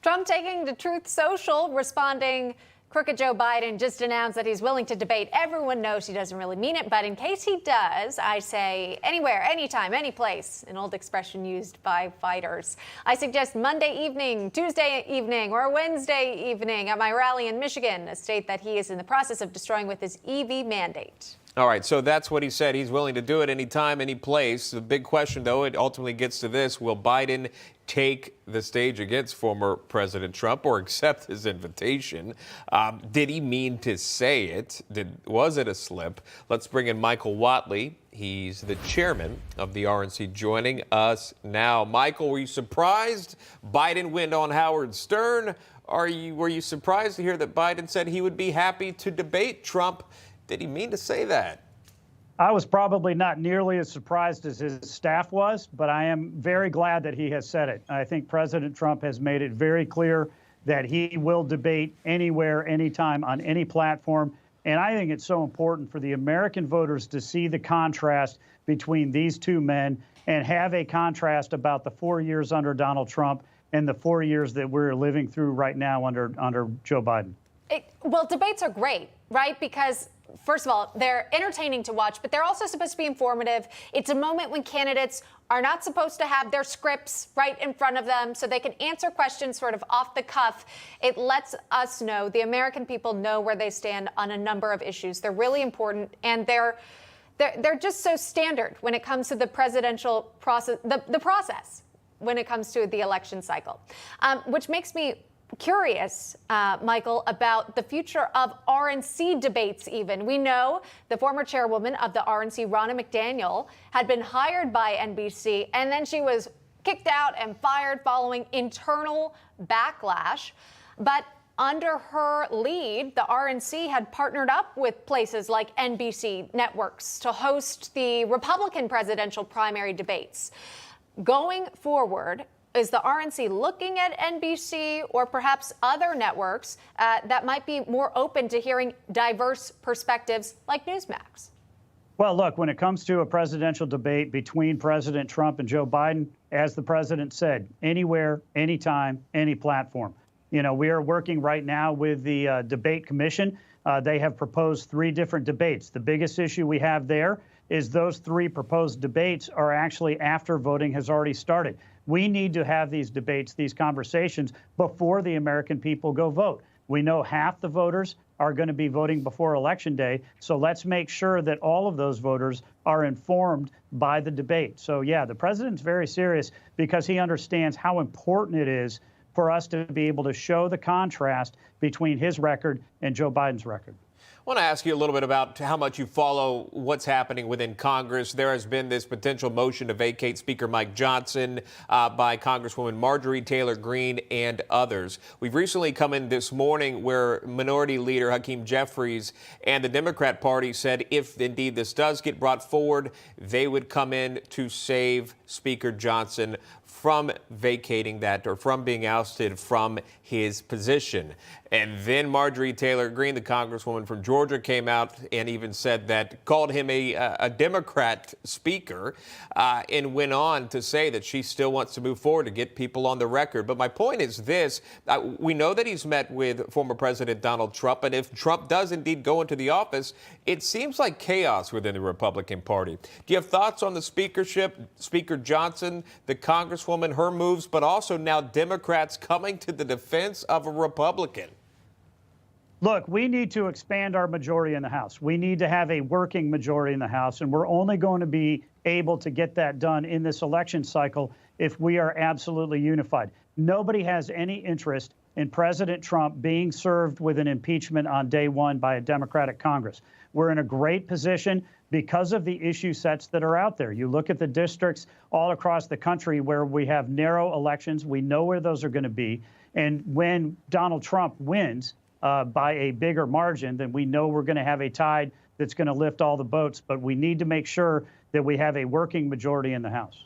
Trump taking to Truth Social, responding, crooked Joe Biden just announced that he's willing to debate. Everyone knows he doesn't really mean it, but in case he does, I say anywhere, anytime, any place, an old expression used by fighters. I suggest Monday evening, Tuesday evening, or Wednesday evening at my rally in Michigan, a state that he is in the process of destroying with his EV mandate. All right, so that's what he said. He's willing to do it anytime, any place. The big question, though, it ultimately gets to this. Will Biden take the stage against former President Trump or accept his invitation? Did he mean to say it? Was it a slip? Let's bring in Michael Whatley. He's the chairman of the RNC, joining us now. Michael, were you surprised Biden went on Howard Stern? Were you surprised to hear that Biden said he would be happy to debate Trump? Did he mean to say that? I was probably not nearly as surprised as his staff was, but I am very glad that he has said it. I think President Trump has made it very clear that he will debate anywhere, anytime, on any platform. And I think it's so important for the American voters to see the contrast between these two men and have a contrast about the 4 years under Donald Trump and the 4 years that we're living through right now under Joe Biden. Well, debates are great, right? Because first of all, they're entertaining to watch, but they're also supposed to be informative. It's a moment when candidates are not supposed to have their scripts right in front of them so they can answer questions sort of off the cuff. It lets us know, the American people know where they stand on a number of issues. They're really important, and they're just so standard when it comes to the presidential process, the process when it comes to the election cycle, which makes me curious, Michael, about the future of RNC debates even. We know the former chairwoman of the RNC, Ronna McDaniel, had been hired by NBC, and then she was kicked out and fired following internal backlash. But under her lead, the RNC had partnered up with places like NBC networks to host the Republican presidential primary debates. Going forward, is the RNC looking at NBC or perhaps other networks that might be more open to hearing diverse perspectives like Newsmax? Well, look, when it comes to a presidential debate between President Trump and Joe Biden, as the president said, anywhere, anytime, any platform. You know, we are working right now with the debate commission. They have proposed 3 different debates. The biggest issue we have there is those 3 proposed debates are actually after voting has already started. We need to have these debates, these conversations, before the American people go vote. We know half the voters are going to be voting before Election Day, so let's make sure that all of those voters are informed by the debate. So, yeah, the president's very serious because he understands how important it is for us to be able to show the contrast between his record and Joe Biden's record. I want to ask you a little bit about how much you follow what's happening within Congress. There has been this potential motion to vacate Speaker Mike Johnson by Congresswoman Marjorie Taylor Greene and others. We've recently come in this morning where Minority Leader Hakeem Jeffries and the Democrat Party said if indeed this does get brought forward, they would come in to save Speaker Johnson from vacating that or from being ousted from his position. And then Marjorie Taylor Greene, the congresswoman from Georgia, came out and even said that, called him a Democrat speaker, and went on to say that she still wants to move forward to get people on the record. But my point is this. We know that he's met with former President Donald Trump, and if Trump does indeed go into the office, it seems like chaos within the Republican Party. Do you have thoughts on the speakership, Speaker Johnson, the congresswoman, her moves, but also now Democrats coming to the defense of a Republican? Look, we need to expand our majority in the House. We need to have a working majority in the House, and we're only going to be able to get that done in this election cycle if we are absolutely unified. Nobody has any interest in President Trump being served with an impeachment on day one by a Democratic Congress. We're in a great position because of the issue sets that are out there. You look at the districts all across the country where we have narrow elections. We know where those are going to be. And when Donald Trump wins by a bigger margin, then we know we're going to have a tide that's going to lift all the boats. But we need to make sure that we have a working majority in the House.